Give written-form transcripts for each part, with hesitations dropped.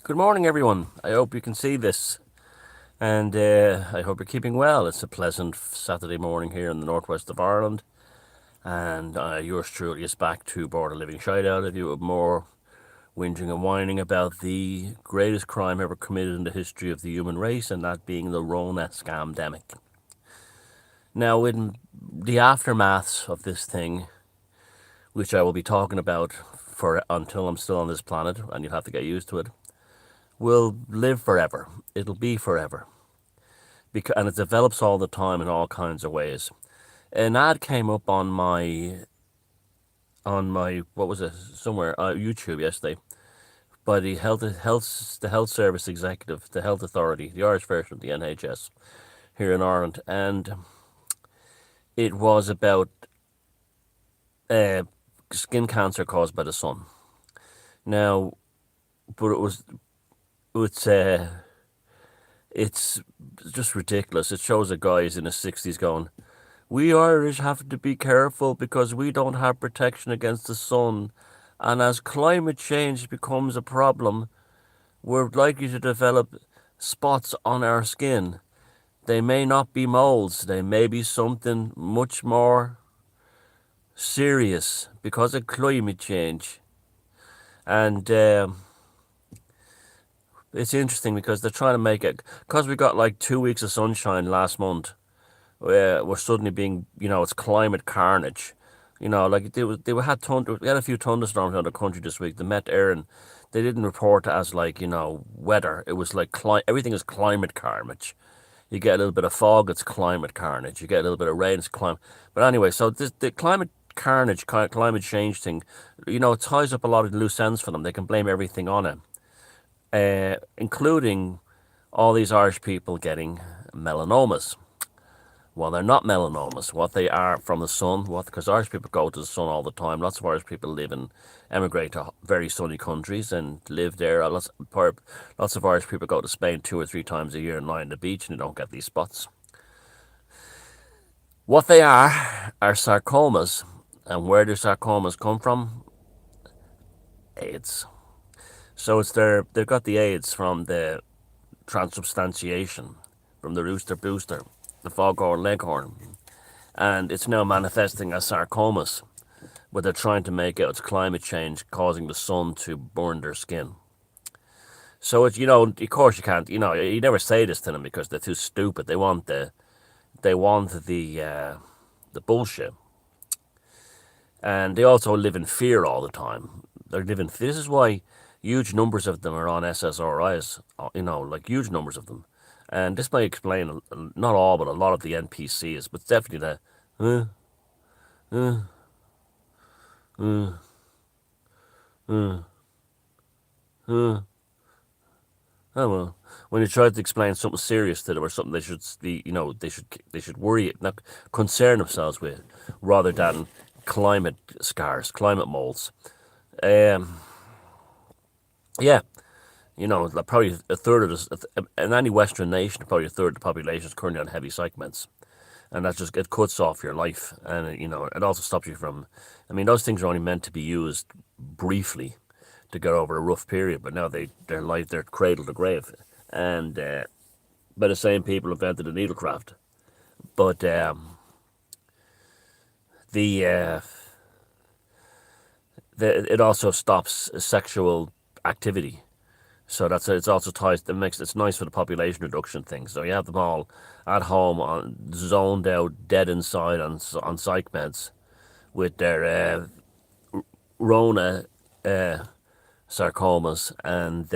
Good morning, everyone. I hope you can see this, and I hope you're keeping well. It's a pleasant Saturday morning here in the northwest of Ireland, and yours truly is back to Border Living Sheridan of you with more whinging and whining about the greatest crime ever committed in the history of the human race, and that being the Rona scamdemic. Now, in the aftermaths of this thing, which I will be talking about for until I'm still on this planet, and you'll have to get used to it, will live forever. It'll be forever. And it develops all the time in all kinds of ways. An ad came up on my what was it, somewhere YouTube yesterday, by the health service executive, the health authority, the Irish version of the NHS here in Ireland, and it was about uh, skin cancer caused by the sun. Now, but it's it's just ridiculous. It shows a guy in his 60s going, "We Irish have to be careful because we don't have protection against the sun. And as climate change becomes a problem, we're likely to develop spots on our skin. They may not be moles, they may be something much more serious because of climate change." And it's interesting because they're trying to make it, because we got like 2 weeks of sunshine last month, we're suddenly being, it's climate carnage. Like we had a few thunderstorms around the country this week. The Met Éireann, they didn't report it as like, weather. It was like everything is climate carnage. You get a little bit of fog, it's climate carnage. You get a little bit of rain, it's climate. But anyway, so the climate carnage, climate change thing, it ties up a lot of loose ends for them. They can blame everything on it, including all these Irish people getting melanomas. Well, they're not melanomas. What they are from the sun, because Irish people go to the sun all the time. Lots of Irish people emigrate to very sunny countries and live there. Lots of Irish people go to Spain 2 or 3 times a year and lie on the beach and they don't get these spots. What they are sarcomas. And where do sarcomas come from? AIDS. So they've got the AIDS from the transubstantiation, from the rooster booster, the foghorn leghorn, and it's now manifesting as sarcomas, but they're trying to make out it's climate change causing the sun to burn their skin. So it's, of course you can't, you never say this to them because they're too stupid. They want the bullshit, and they also live in fear all the time. This is why huge numbers of them are on SSRIs, like huge numbers of them. And this may explain, not all, but a lot of the NPCs, but definitely the, uh, uh, uh, uh. Oh well, when you try to explain something serious to them or something they should be, they should worry, not concern themselves with, rather than climate scars, climate moles. Um, yeah, like probably a third of this, in any Western nation, probably a third of the population is currently on heavy psych meds, and it cuts off your life, and it also stops you from. I mean, those things are only meant to be used briefly to get over a rough period, but now they're cradle to grave, and by the same people who invented the needlecraft. But the it also stops sexual activity. So it's also ties. It's nice for the population reduction thing. So you have them all at home, zoned out, dead inside on psych meds, with their Rona sarcomas, and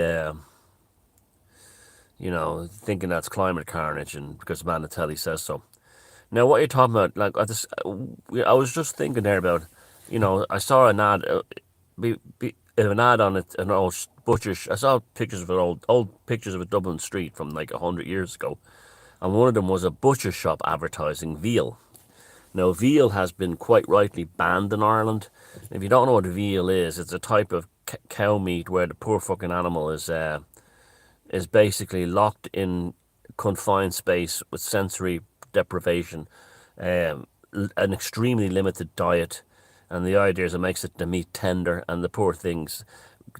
thinking that's climate carnage, and because Manatelli says so. Now, what you're talking about, like I was just thinking there about, I saw an ad, an ad on it, an old butcher. I saw pictures of old pictures of a Dublin street from like 100 years ago, and one of them was a butcher shop advertising veal. Now, veal has been quite rightly banned in Ireland. If you don't know what veal is, it's a type of cow meat where the poor fucking animal is basically locked in confined space with sensory deprivation, um, an extremely limited diet, and the idea is it makes the meat tender, and the poor things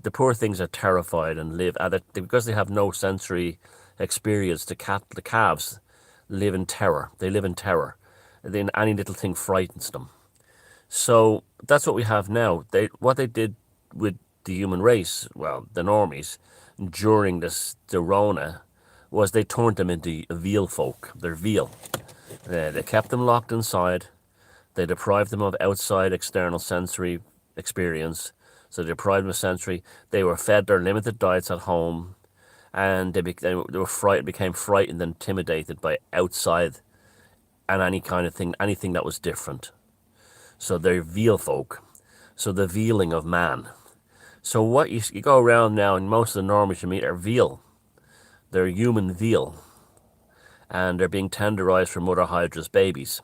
the poor things are terrified and live because they have no sensory experience. The calves live in terror. They live in terror. Then any little thing frightens them. So that's what we have now. What they did with the human race, well, the normies, during the Rona, was they turned them into Vealvolk. They're Veal. They kept them locked inside. They deprived them of outside external sensory experience. So they deprived them of sensory. They were fed their limited diets at home, and they were became frightened and intimidated by outside and any kind of thing, anything that was different. So they're Vealvolk. So the Vealing of Man. So what you go around now, and most of the normies you meet are veal. They're human veal, and they're being tenderized for Mother Hydra's babies.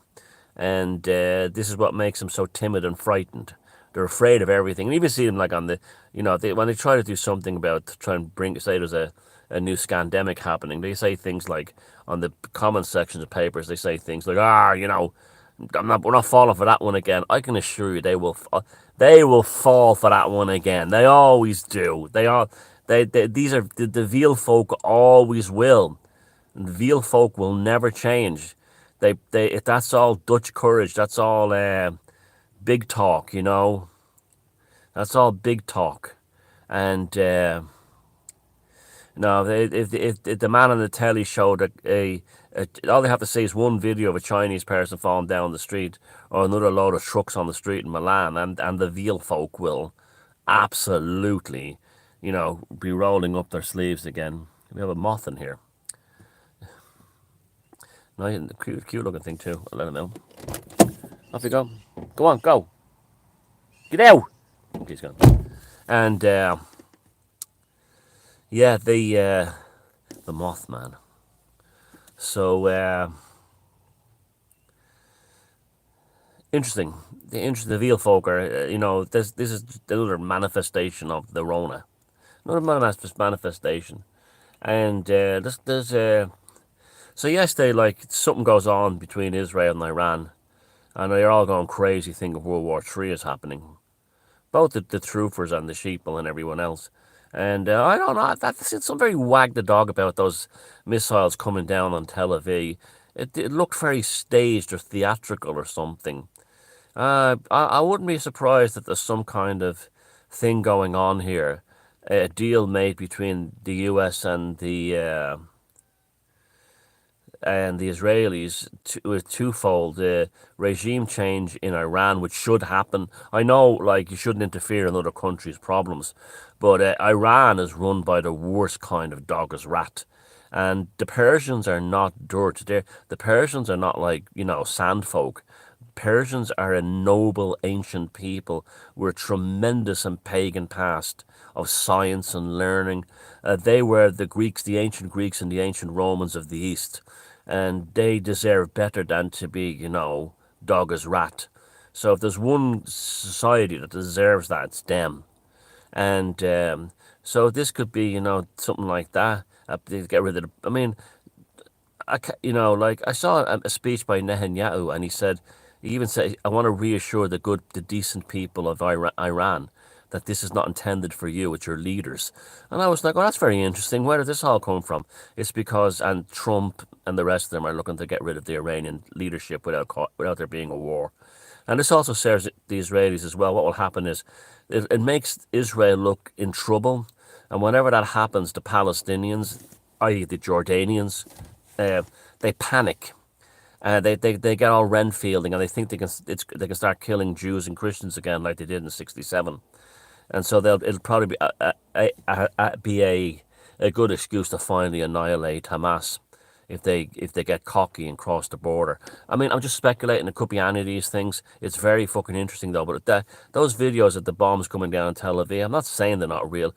And this is what makes them so timid and frightened. They're afraid of everything. And even see them like on the, when they try to do something about, try and say there's a new scandemic happening, they say things like, on the comment sections of papers, they say things like, we're not falling for that one again. I can assure you, they will fall for that one again. They always do. These are the veal folk always will. And the veal folk will never change. That's all Dutch courage. That's all big talk. That's all big talk. And no, if the man on the telly showed all they have to say is one video of a Chinese person falling down the street, or another load of trucks on the street in Milan, and the veal folk will absolutely, be rolling up their sleeves again. We have a moth in here. Nice, cute looking thing too. I'll let him out. Off you go. Go on, go. Get out. Okay, he's gone. And yeah, the Mothman. So interesting. The veal folk are, this is another manifestation of the Rona. Another manifestation. And so yesterday, something goes on between Israel and Iran, and they're all going crazy thinking World War III is happening. Both the troopers and the sheeple and everyone else. And I don't know, it's some very wag the dog about those missiles coming down on Tel Aviv. It looked very staged or theatrical or something. I wouldn't be surprised that there's some kind of thing going on here. A deal made between the US and the Israelis with twofold. Regime change in Iran, which should happen. I know, you shouldn't interfere in other countries' problems, but Iran is run by the worst kind of dog as rat. And the Persians are not dirt. The Persians are not sand folk. Persians are a noble ancient people with a tremendous and pagan past of science and learning. They were the Greeks, the ancient Greeks and the ancient Romans of the East. And they deserve better than to be, dog as rat. So if there's one society that deserves that, it's them. And so this could be, something like that. They get rid of the. I mean, I saw a speech by Netanyahu, and he even said, "I want to reassure the decent people of Iran that this is not intended for you, it's your leaders." And I was like, "Oh, that's very interesting. Where did this all come from?" It's because, and Trump and the rest of them are looking to get rid of the Iranian leadership without there being a war. And this also serves the Israelis as well. What will happen is it makes Israel look in trouble. And whenever that happens, the Palestinians, i.e. the Jordanians, they panic. They get all Renfielding, and they think they can start killing Jews and Christians again like they did in '67. And so it'll probably be a good excuse to finally annihilate Hamas if they get cocky and cross the border. I mean, I'm just speculating. It could be any of these things. It's very fucking interesting though. But those videos of the bombs coming down in Tel Aviv, I'm not saying they're not real.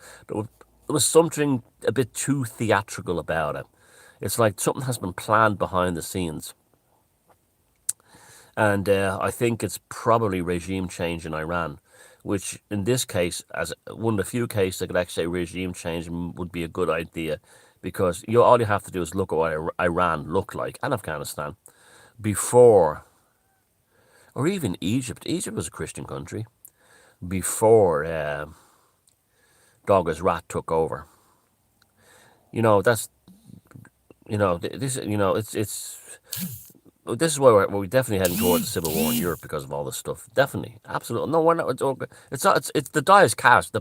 There was something a bit too theatrical about it. It's like something has been planned behind the scenes. And I think it's probably regime change in Iran, which in this case, as one of the few cases that could actually say regime change would be a good idea, because all you have to do is look at what Iran looked like, and Afghanistan, before, or even Egypt. Egypt was a Christian country before Dog as rat took over. That's this. It's this is why we're definitely heading towards a civil war in Europe because of all this stuff. Definitely, absolutely. No, we're not. It's not. It's the die is cast.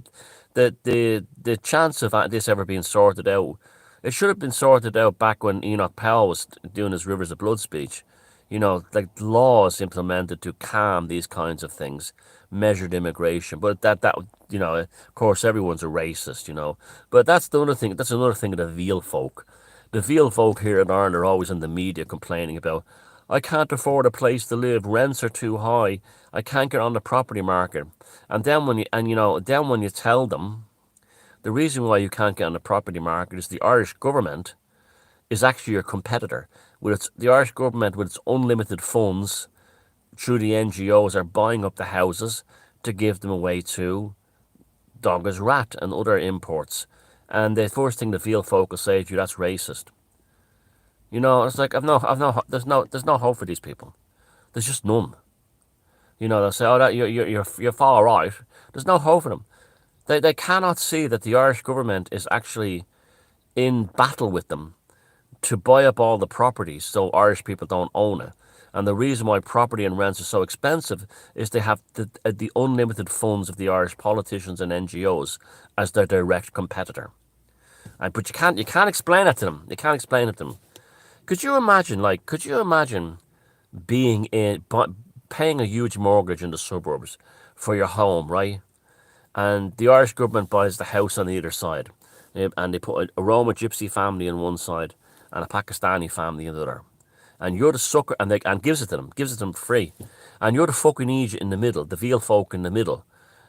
The chance of this ever being sorted out, it should have been sorted out back when Enoch Powell was doing his Rivers of Blood speech. Like laws implemented to calm these kinds of things, measured immigration. But that of course, everyone's a racist. But that's the other thing. That's another thing of the Veal folk. The Veal folk here in Ireland are always in the media complaining about, I can't afford a place to live. Rents are too high. I can't get on the property market. And then when you tell them the reason why you can't get on the property market is the Irish government is actually your competitor. The Irish government with its unlimited funds through the NGOs are buying up the houses to give them away to dog as rat and other imports. And the first thing the Veal folk will say to you, that's racist. It's like there's no hope for these people. There's just none. They'll say, "Oh, that you're far right." There's no hope for them. They cannot see that the Irish government is actually in battle with them to buy up all the properties so Irish people don't own it. And the reason why property and rents are so expensive is they have the unlimited funds of the Irish politicians and NGOs as their direct competitor. But you can't explain it to them. You can't explain it to them. Could you imagine being paying a huge mortgage in the suburbs for your home, right? And the Irish government buys the house on the other side, and they put a Roma gypsy family on one side and a Pakistani family on the other, and you're the sucker, and gives it to them free, and you're the fucking idiot in the middle, the Veal folk in the middle,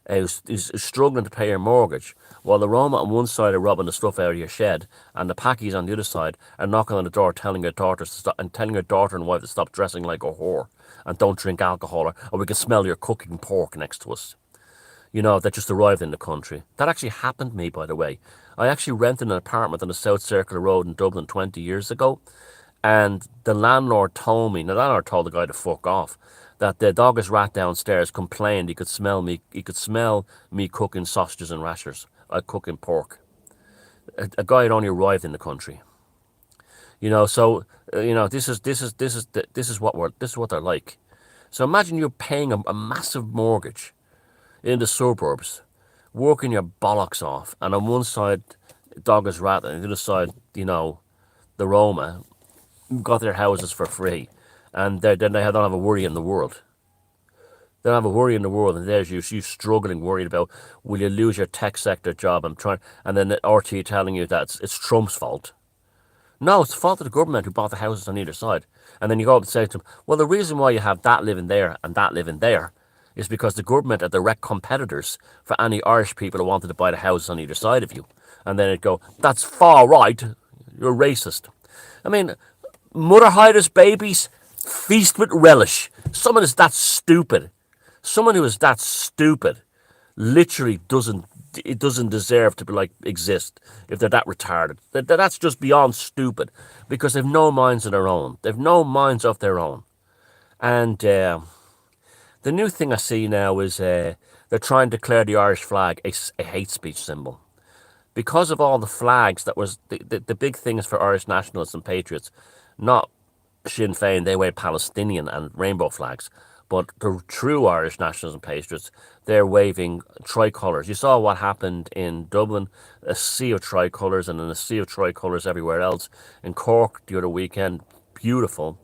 who's struggling to pay your mortgage, while the Roma on one side are robbing the stuff out of your shed, and the Pakis on the other side are knocking on the door, telling your daughter to stop, and telling your daughter and wife to stop dressing like a whore and don't drink alcohol, or we can smell your cooking pork next to us. That just arrived in the country. That actually happened to me, by the way. I actually rented an apartment on the South Circular Road in Dublin 20 years ago, and the landlord told me, the landlord told the guy to fuck off, that the dog as rat downstairs complained he could smell me cooking sausages and rashers, cooking pork. A guy had only arrived in the country. So this is what they're like. So imagine you're paying a massive mortgage in the suburbs, working your bollocks off, and on one side, dog as rat, and on the other side, the Roma got their houses for free, and then they don't have a worry in the world. They don't have a worry in the world, and there's you struggling, worried about will you lose your tech sector job? And then the RT telling you that it's Trump's fault. No, it's the fault of the government who bought the houses on either side. And then you go up and say to them, well, the reason why you have that living there and that living there is because the government are direct competitors for any Irish people who wanted to buy the houses on either side of you. And then it'd go, that's far right, you're racist. I mean, mother hiders babies feast with relish. Someone who is that stupid literally doesn't deserve to exist if they're that retarded. That's just beyond stupid because they've no minds of their own. They've no minds of their own. And the new thing I see now is they're trying to declare the Irish flag a hate speech symbol. Because of all the flags that was the big things for Irish nationalists and patriots, not Sinn Féin, they wear Palestinian and rainbow flags. But the true Irish nationals and patriots, they're waving tricolours. You saw what happened in Dublin, a sea of tricolours, and then a sea of tricolours everywhere else. In Cork the other weekend, beautiful.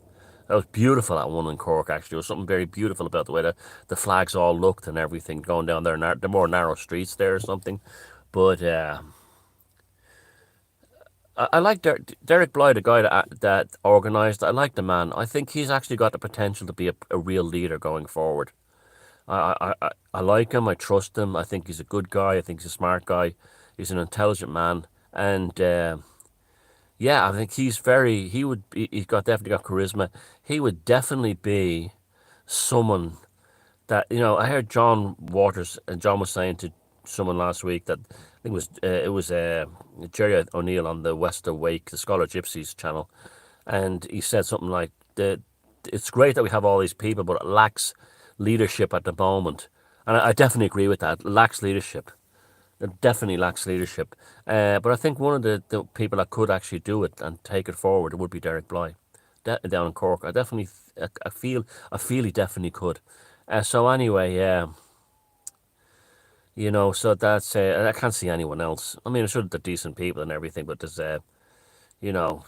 That was beautiful, that one in Cork, actually. There was something very beautiful about the way the flags all looked and everything going down there, the more narrow streets there or something. But I like Derek Bly, the guy that organised. I like the man. I think he's actually got the potential to be a real leader going forward. I like him. I trust him. I think he's a good guy. I think he's a smart guy. He's an intelligent man, and yeah, I think he's very. He's definitely got charisma. He would definitely be someone that I heard John Waters and John was saying to someone last week that I think it was Jerry O'Neill on the West Awake, the Scholar Gypsies channel, and he said something like it's great that we have all these people, but it lacks leadership at the moment, and I definitely agree with that. It lacks leadership. It definitely lacks leadership. But I think one of the people that could actually do it and take it forward would be Derek Bly, down in Cork. I definitely, I feel he definitely could. So anyway, so that's, I can't see anyone else. I mean, I'm sure they're decent people and everything, but there's, you know,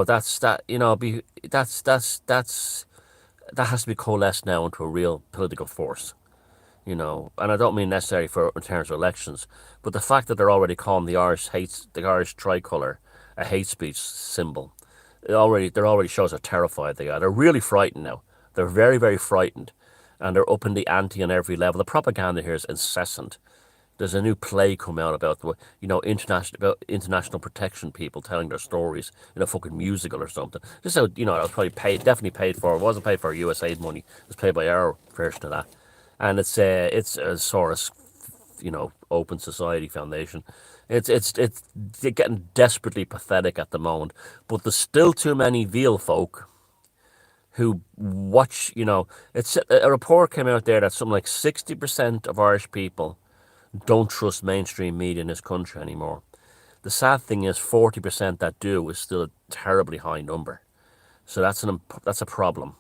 that's that, that has to be coalesced now into a real political force. And I don't mean necessarily for in terms of elections, but the fact that they're already calling the Irish tricolour a hate speech symbol, they're already shows how terrified they are. They're really frightened now. They're very, very frightened, and they're upping the ante on every level. The propaganda here is incessant. There's a new play come out about international protection people telling their stories in a fucking musical or something. Just so I was probably definitely paid for. It wasn't paid for USAID money. It was paid by our version of that, and it's a Soros, Open Society Foundation. It's getting desperately pathetic at the moment, but there's still too many Vealvolk who watch. It's a report came out there that something like 60% of Irish people don't trust mainstream media in this country anymore. The sad thing is, 40% that do is still a terribly high number. So that's a problem.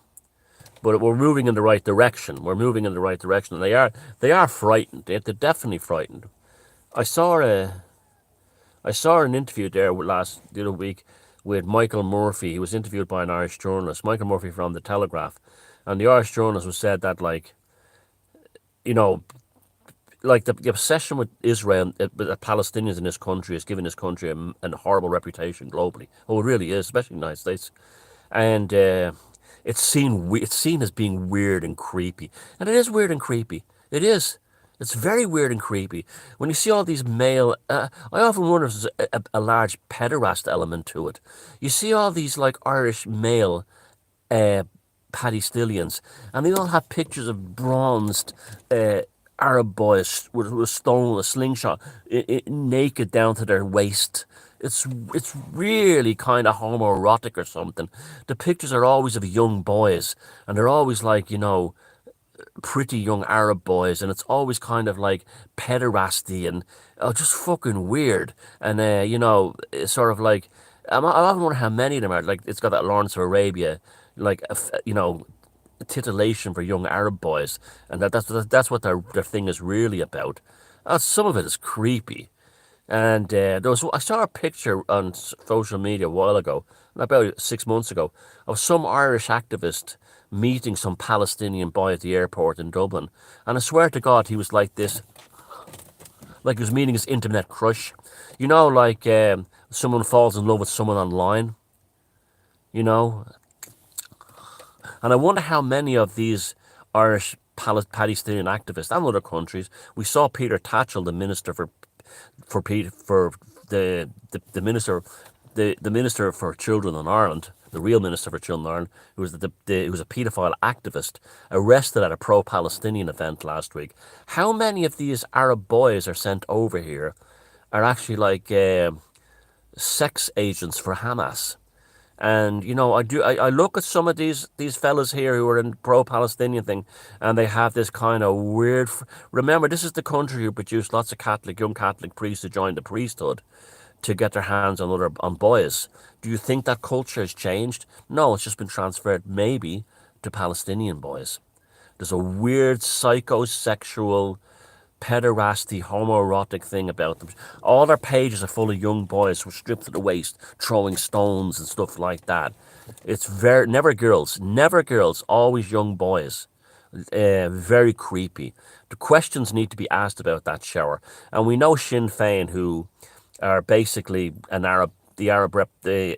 But we're moving in the right direction. We're moving in the right direction, and they are frightened. They're definitely frightened. I saw an interview there the other week with Michael Murphy. He was interviewed by an Irish journalist, Michael Murphy from the Telegraph, and the Irish journalist was said that you know the obsession with Israel, with the Palestinians in this country, is giving this country a horrible reputation globally. Oh, it really is, especially in the United States. And it's seen as being weird and creepy, and it is weird and creepy. It is. It's very weird and creepy when you see all these male. I often wonder if there's a large pederast element to it. You see all these like Irish male uh, Paddy Stillions, and they all have pictures of bronzed Arab boys with a stone, a slingshot, naked down to their waist. It's really kind of homoerotic or something. The pictures are always of young boys, and they're always like pretty young Arab boys, and it's always kind of like pederasty and just fucking weird. And it's sort of like I often wonder how many of them are. Like it's got that Lawrence of Arabia, like titillation for young Arab boys, and that's what their thing is really about. Some of it is creepy, and I saw a picture on social media a while ago, about 6 months ago, of some Irish activist meeting some Palestinian boy at the airport in Dublin, and I swear to God he was like this, like he was meeting his internet crush, like someone falls in love with someone online, you know, and I wonder how many of these Irish Palestinian activists and other countries. We saw Peter Tatchell, the minister for the minister the minister for children in Ireland, the real minister for children in Ireland, who was a paedophile activist, arrested at a pro-Palestinian event last week. How many of these Arab boys are sent over here are actually like sex agents for Hamas? And I look at some of these fellas here who are in pro-Palestinian thing, and they have this kind of weird. Remember, this is the country who produced lots of young Catholic priests who joined the priesthood to get their hands on boys. Do you think that culture has changed? No, it's just been transferred maybe to Palestinian boys. There's a weird psychosexual pederasty, homoerotic thing about them. All their pages are full of young boys who are stripped to the waist, throwing stones and stuff like that. It's never girls, always young boys. Very creepy. The questions need to be asked about that shower. And we know Sinn Féin, who are basically the Arab rep, the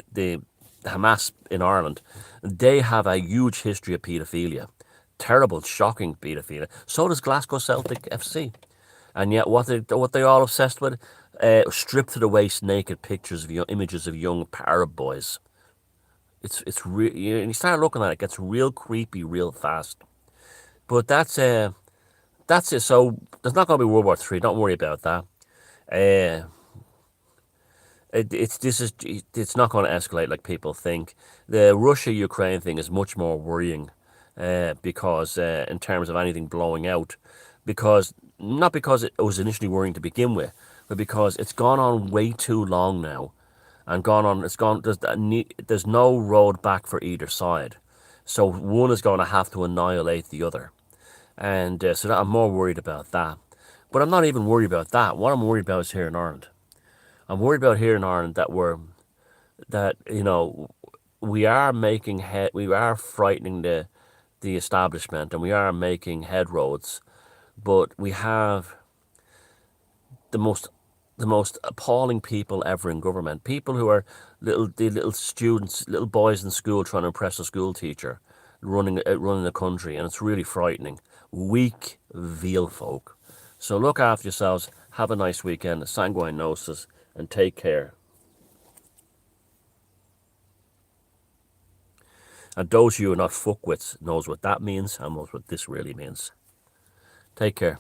Hamas in Ireland. They have a huge history of paedophilia. Terrible, shocking paedophilia. So does Glasgow Celtic FC. And yet, what they all obsessed with, stripped to the waist, naked pictures of images of young Arab boys. It's real. You start looking at it, it gets real creepy real fast. But that's it. So there's not going to be World War III. Don't worry about that. Uh, it's not going to escalate like people think. The Russia Ukraine thing is much more worrying, because in terms of anything blowing out, because not because it was initially worrying to begin with, but because it's gone on way too long now, and gone on. It's gone. There's no road back for either side, so one is going to have to annihilate the other, and so that I'm more worried about that. But I'm not even worried about that. What I'm worried about is here in Ireland. I'm worried about here in Ireland that we are making head, we are frightening the establishment, and we are making headroads, but we have the most the most appalling people ever in government. People who are little students, little boys in school trying to impress a school teacher, running the country, and it's really frightening. Weak Vealvolk. So look after yourselves. Have a nice weekend. Sanguine Gnosis, and take care. And those of you who are not fuckwits knows what that means and knows what this really means. Take care.